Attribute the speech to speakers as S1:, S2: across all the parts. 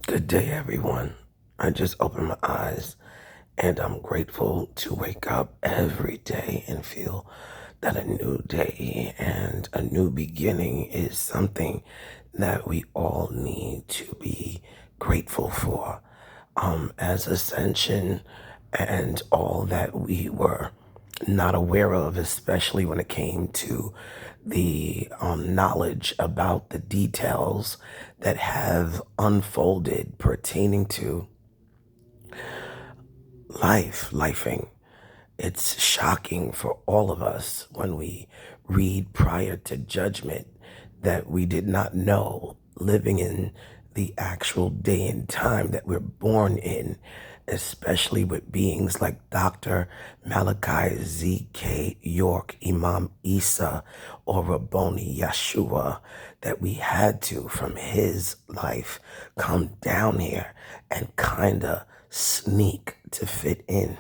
S1: Good day, everyone. I just opened my eyes and I'm grateful to wake up every day and feel that a new day and a new beginning is something that we all need to be grateful for. As ascension and all that we were not aware of, especially when it came to the knowledge about the details that have unfolded pertaining to lifing. It's shocking for all of us when we read prior to judgment that we did not know living in the actual day and time that we're born in, especially with beings like Dr. Malachi Z.K. York, Imam Isa, or Rabboni Yeshua, that we had to, from his life, come down here and kinda sneak to fit in.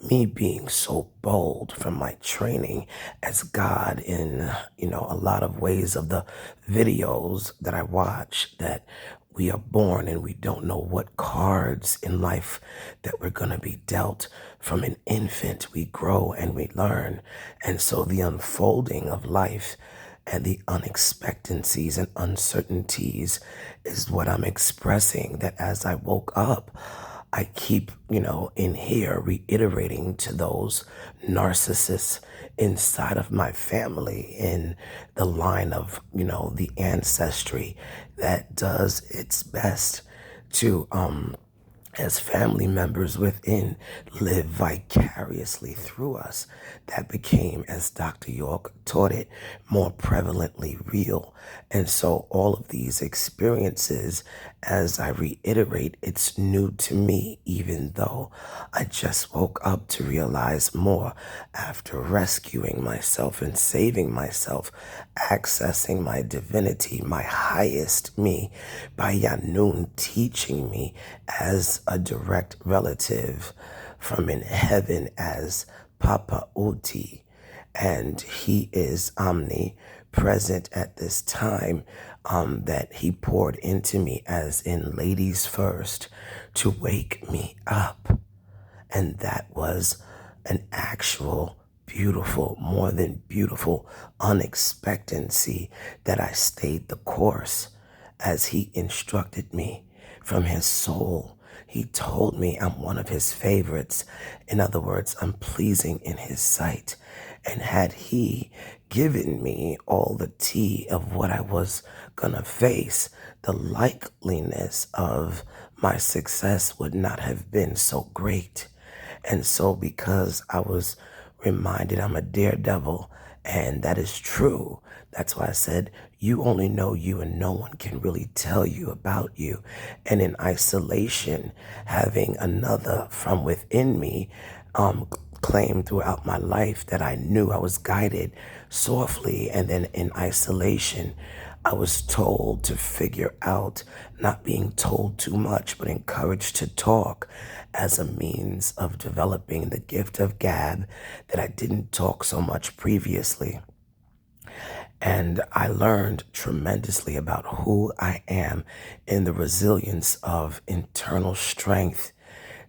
S1: Me being so bold from my training as God in, a lot of ways of the videos that I watch, that we are born and we don't know what cards in life that we're going to be dealt. From an infant, we grow and we learn. And so the unfolding of life and the unexpectancies and uncertainties is what I'm expressing. That as I woke up, I keep, in here reiterating to those narcissists inside of my family in the line of, the ancestry that does its best to as family members within live vicariously through us. That became, as Dr. York taught it, more prevalently real. And so all of these experiences, as I reiterate, it's new to me, even though I just woke up to realize more after rescuing myself and saving myself, accessing my divinity, my highest me, by Yanun teaching me as a direct relative from in heaven as Papa Uti, and he is omnipresent at this time, that he poured into me as in ladies first to wake me up. And that was an actual beautiful, more than beautiful unexpectancy that I stayed the course as he instructed me from his soul. He told me I'm one of his favorites. In other words, I'm pleasing in his sight. And had he given me all the tea of what I was gonna face, the likeliness of my success would not have been so great. And so, because I was reminded I'm a daredevil, and that is true, that's why I said, you only know you, and no one can really tell you about you. And in isolation, having another from within me claim throughout my life that I knew I was guided softly, and then in isolation, I was told to figure out, not being told too much, but encouraged to talk as a means of developing the gift of gab that I didn't talk so much previously. And I learned tremendously about who I am in the resilience of internal strength,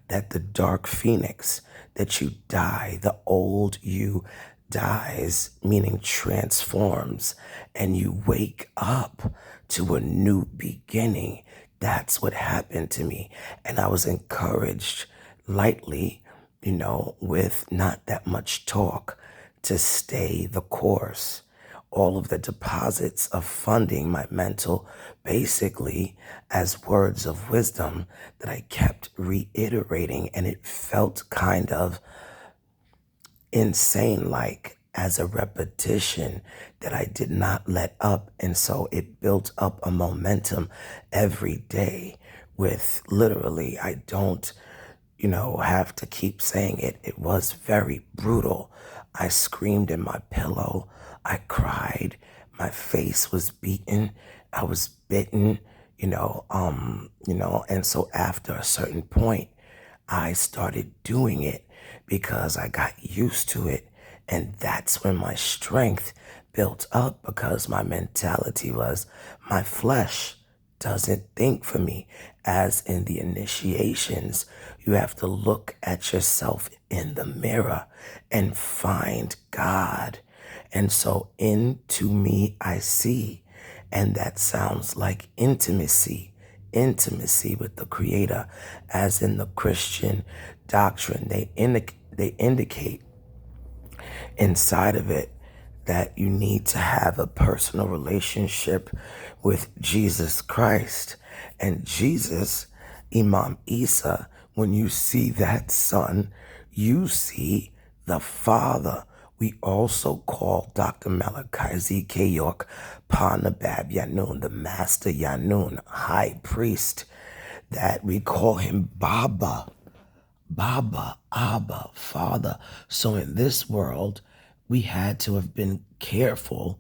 S1: that the dark phoenix, that you die, the old you dies, meaning transforms, and you wake up to a new beginning. That's what happened to me. And I was encouraged lightly, with not that much talk, to stay the course. All of the deposits of funding my mental, basically as words of wisdom that I kept reiterating, and it felt kind of insane, like as a repetition that I did not let up. And so it built up a momentum every day with, literally, I don't, have to keep saying it. It was very brutal. I screamed in my pillow. I cried. My face was beaten. I was bitten, and so after a certain point, I started doing it because I got used to it. And that's when my strength built up, because my mentality was my flesh doesn't think for me. As in the initiations, you have to look at yourself in the mirror and find God. And so into me I see. And that sounds like intimacy with the Creator. As in the Christian doctrine, they indicate inside of it that you need to have a personal relationship with Jesus Christ. And Jesus, Imam Isa, when you see that son, you see the Father. We also call Dr. Malachi Z.K. York Panabab Yanun, the Master Yanun, High Priest, that we call him Baba, Abba, Father. So in this world, we had to have been careful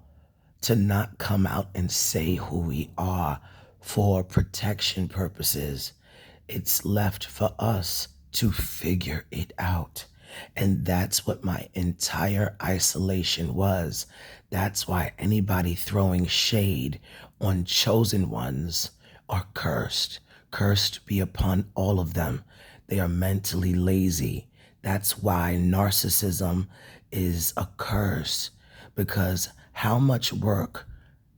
S1: to not come out and say who we are for protection purposes. It's left for us to figure it out. And that's what my entire isolation was. That's why anybody throwing shade on chosen ones are cursed. Cursed be upon all of them. They are mentally lazy. That's why narcissism is a curse, because how much work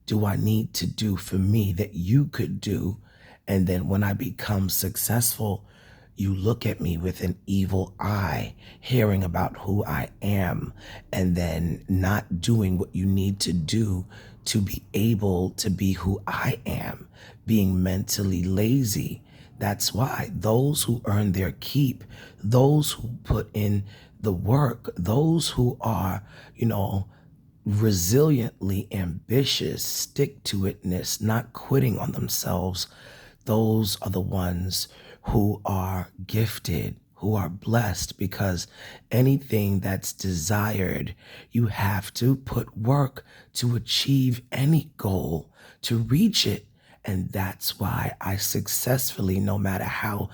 S1: do I need to do for me that you could do? And then when I become successful, you look at me with an evil eye, hearing about who I am, and then not doing what you need to do to be able to be who I am, being mentally lazy. That's why those who earn their keep, those who put in the work, those who are, resiliently ambitious, stick to itness, not quitting on themselves, those are the ones who are gifted, who are blessed, because anything that's desired, you have to put work to achieve any goal, to reach it. And that's why I successfully, no matter how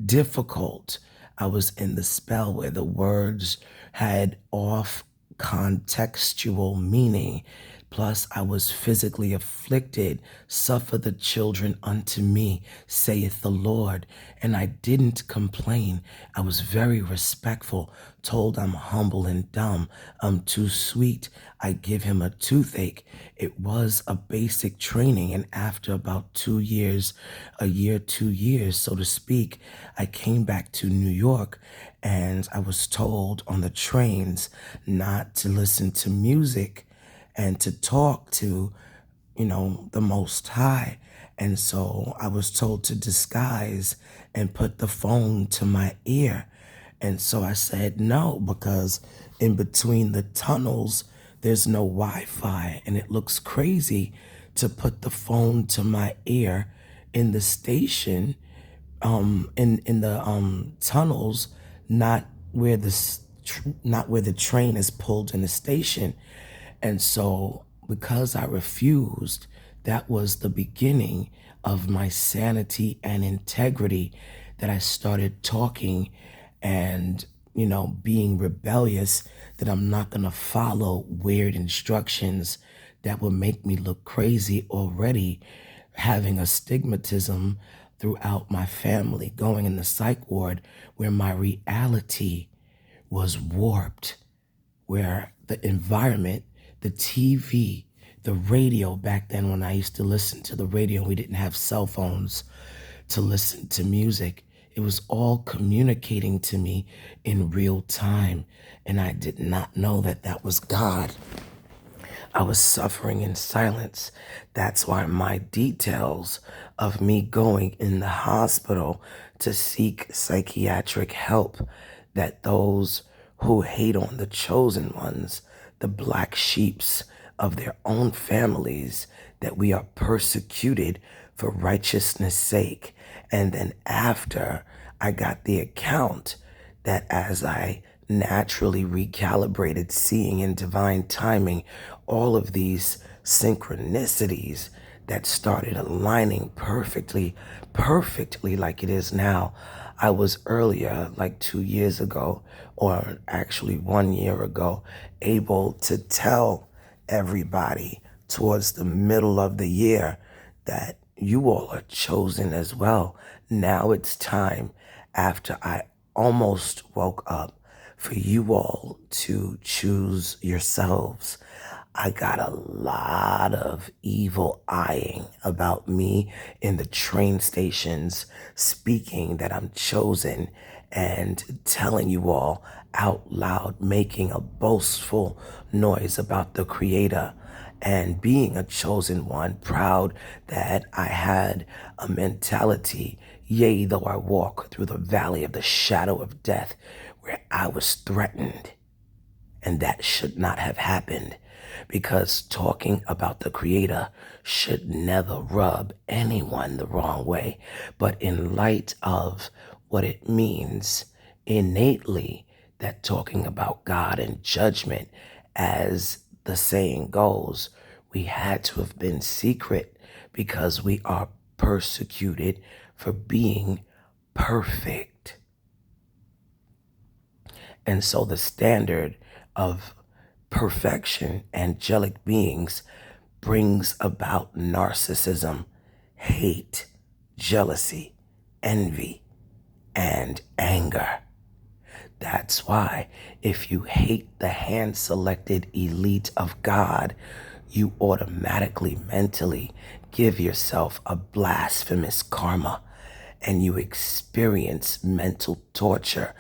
S1: difficult, I was in the spell where the words had off contextual meaning. Plus, I was physically afflicted. Suffer the children unto me, saith the Lord. And I didn't complain. I was very respectful, told I'm humble and dumb. I'm too sweet. I give him a toothache. It was a basic training. And after about 2 years, a year, 2 years, so to speak, I came back to New York, and I was told on the trains not to listen to music and to talk to, the Most High. And so I was told to disguise and put the phone to my ear. And so I said no, because in between the tunnels, there's no Wi-Fi, and it looks crazy to put the phone to my ear in the station, in the tunnels, not where not where the train is pulled in the station. And so because I refused, that was the beginning of my sanity and integrity, that I started talking and, being rebellious, that I'm not going to follow weird instructions that will make me look crazy, already having astigmatism throughout my family, going in the psych ward where my reality was warped, where the environment, the TV, the radio, back then when I used to listen to the radio, we didn't have cell phones to listen to music. It was all communicating to me in real time. And I did not know that that was God. I was suffering in silence. That's why my details of me going in the hospital to seek psychiatric help, that those who hate on the chosen ones, the black sheeps of their own families, that we are persecuted for righteousness' sake. And then after I got the account, that as I naturally recalibrated, seeing in divine timing all of these synchronicities that started aligning perfectly like it is now. I was earlier, like 2 years ago, or actually 1 year ago, able to tell everybody towards the middle of the year that you all are chosen as well. Now it's time, after I almost woke up, for you all to choose yourselves. I got a lot of evil eyeing about me in the train stations, speaking that I'm chosen and telling you all out loud, making a boastful noise about the Creator and being a chosen one, proud that I had a mentality, yea, though I walk through the valley of the shadow of death, where I was threatened. And that should not have happened, because talking about the Creator should never rub anyone the wrong way. But in light of what it means innately, that talking about God and judgment, as the saying goes, we had to have been secret because we are persecuted for being perfect. And so the standard of perfection, angelic beings, brings about narcissism, hate, jealousy, envy, and anger. That's why if you hate the hand-selected elite of God, you automatically mentally give yourself a blasphemous karma and you experience mental torture.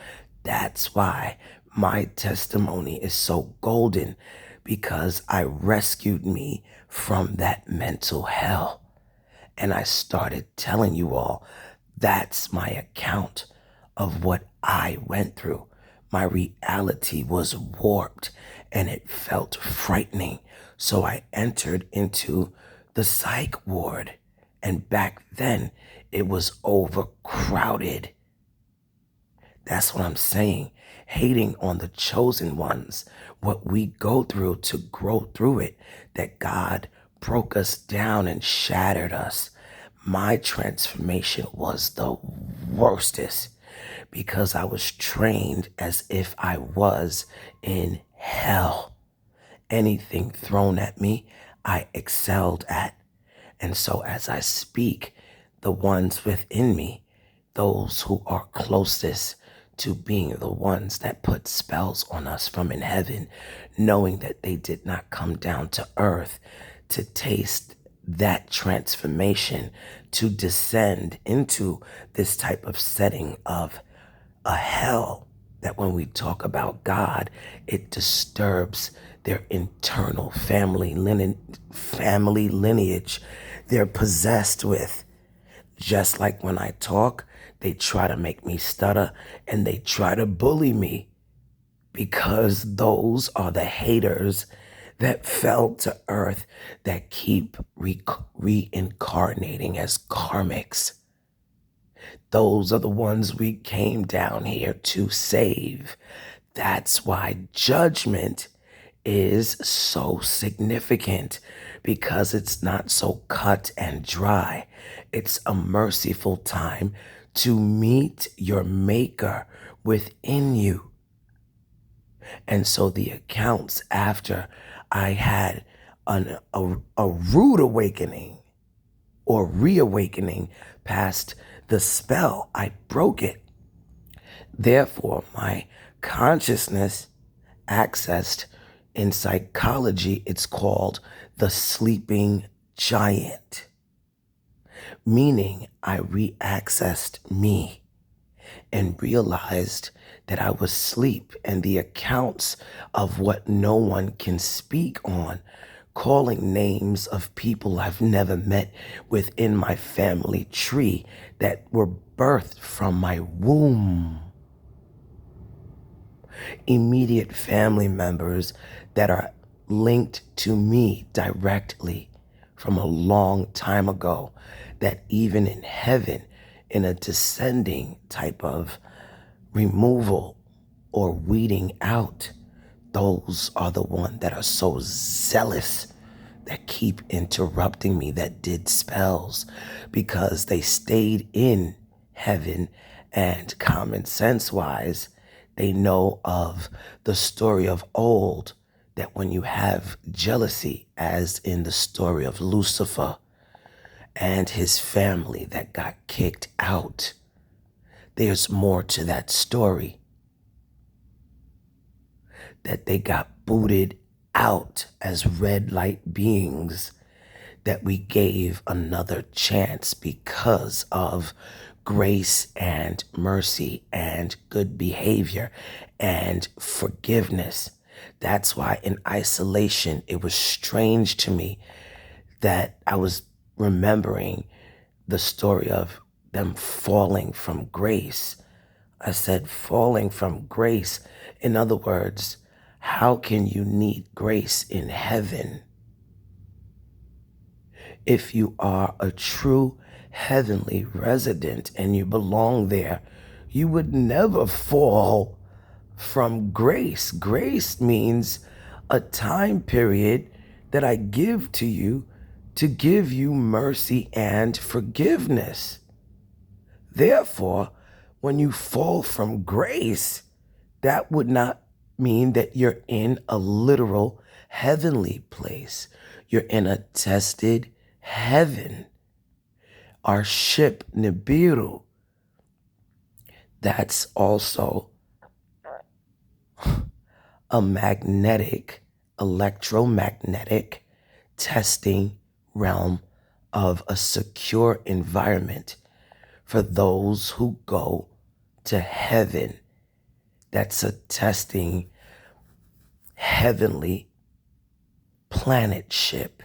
S1: That's why my testimony is so golden, because I rescued me from that mental hell. And I started telling you all, that's my account of what I went through. My reality was warped and it felt frightening. So I entered into the psych ward. And back then, it was overcrowded. That's what I'm saying. Hating on the chosen ones, what we go through to grow through it, that God broke us down and shattered us. My transformation was the worstest, because I was trained as if I was in hell. Anything thrown at me, I excelled at. And so as I speak, the ones within me, those who are closest to being the ones that put spells on us from in heaven, knowing that they did not come down to earth to taste that transformation, to descend into this type of setting of a hell, that when we talk about God, it disturbs their internal family lineage they're possessed with. Just like when I talk, they try to make me stutter and they try to bully me, because those are the haters that fell to earth, that keep reincarnating as karmics. Those are the ones we came down here to save. That's why judgment is so significant, because it's not so cut and dry. It's a merciful time to meet your maker within you. And so the accounts after I had a rude awakening or reawakening past the spell, I broke it. Therefore, my consciousness accessed, in psychology, it's called the sleeping giant, meaning I reaccessed me and realized that I was asleep, and the accounts of what no one can speak on, calling names of people I've never met within my family tree that were birthed from my womb. Immediate family members that are linked to me directly from a long time ago, that even in heaven, in a descending type of removal or weeding out, those are the ones that are so zealous, that keep interrupting me, that did spells, because they stayed in heaven, and common sense wise, they know of the story of old, that when you have jealousy, as in the story of Lucifer, and his family that got kicked out. There's more to that story, that they got booted out as red light beings, that we gave another chance because of grace and mercy and good behavior and forgiveness. That's why in isolation, it was strange to me that I was remembering the story of them falling from grace. I said, falling from grace. In other words, how can you need grace in heaven? If you are a true heavenly resident and you belong there, you would never fall from grace. Grace means a time period that I give to you to give you mercy and forgiveness. Therefore, when you fall from grace, that would not mean that you're in a literal heavenly place. You're in a tested heaven. Our ship, Nibiru, that's also a electromagnetic testing realm of a secure environment for those who go to heaven. That's a testing heavenly planet ship.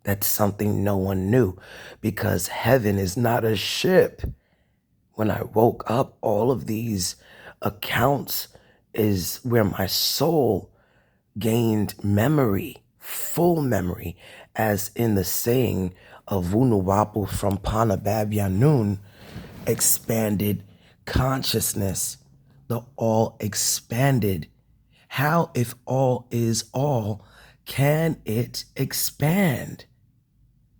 S1: That's something no one knew, because heaven is not a ship. When I woke up, all of these accounts is where my soul gained memory, full memory, as in the saying of Wunuwapu from Panabab expanded consciousness, the all expanded. How, if all is all, can it expand?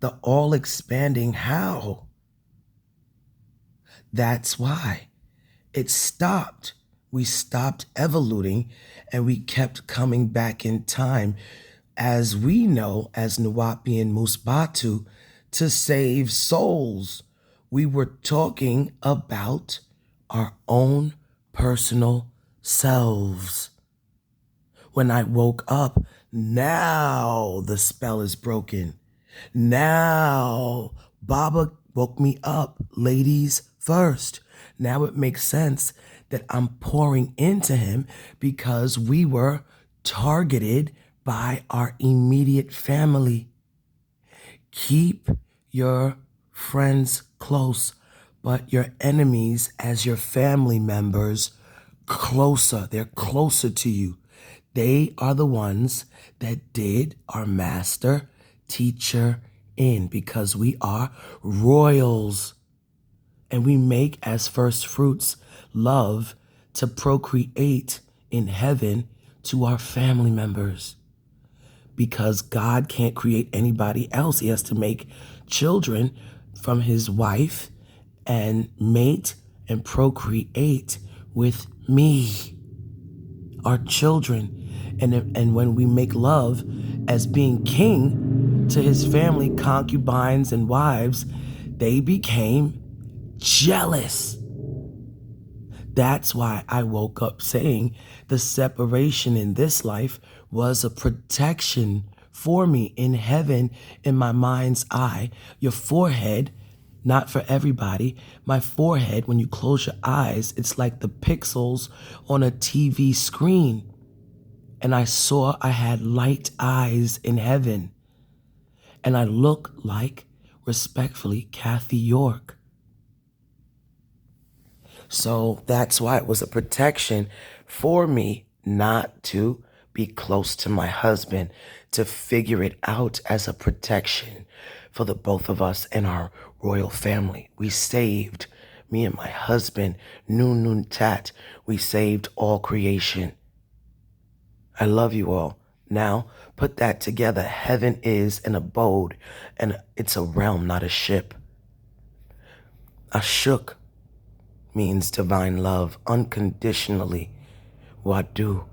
S1: The all expanding how? That's why it stopped. We stopped evoluting and we kept coming back in time, as we know, as Nuwapian Musbatu, to save souls. We were talking about our own personal selves. When I woke up, now the spell is broken. Now Baba woke me up, ladies first. Now it makes sense that I'm pouring into him, because we were targeted by our immediate family. Keep your friends close, but your enemies as your family members closer. They're closer to you. They are the ones that did our master teacher in, because we are royals and we make as first fruits love to procreate in heaven to our family members, because God can't create anybody else. He has to make children from his wife and mate and procreate with me, our children. And when we make love as being king to his family, concubines and wives, they became jealous. That's why I woke up saying the separation in this life was a protection for me in heaven, in my mind's eye. Your forehead, not for everybody, my forehead, when you close your eyes, it's like the pixels on a TV screen. And I saw I had light eyes in heaven. And I look like, respectfully, Kathy York. So that's why it was a protection for me not to be close to my husband, to figure it out as a protection for the both of us and our royal family. We saved, me and my husband, Nun Tat, we saved all creation. I love you all. Now, put that together. Heaven is an abode, and it's a realm, not a ship. Ashuk means divine love, unconditionally. Wadu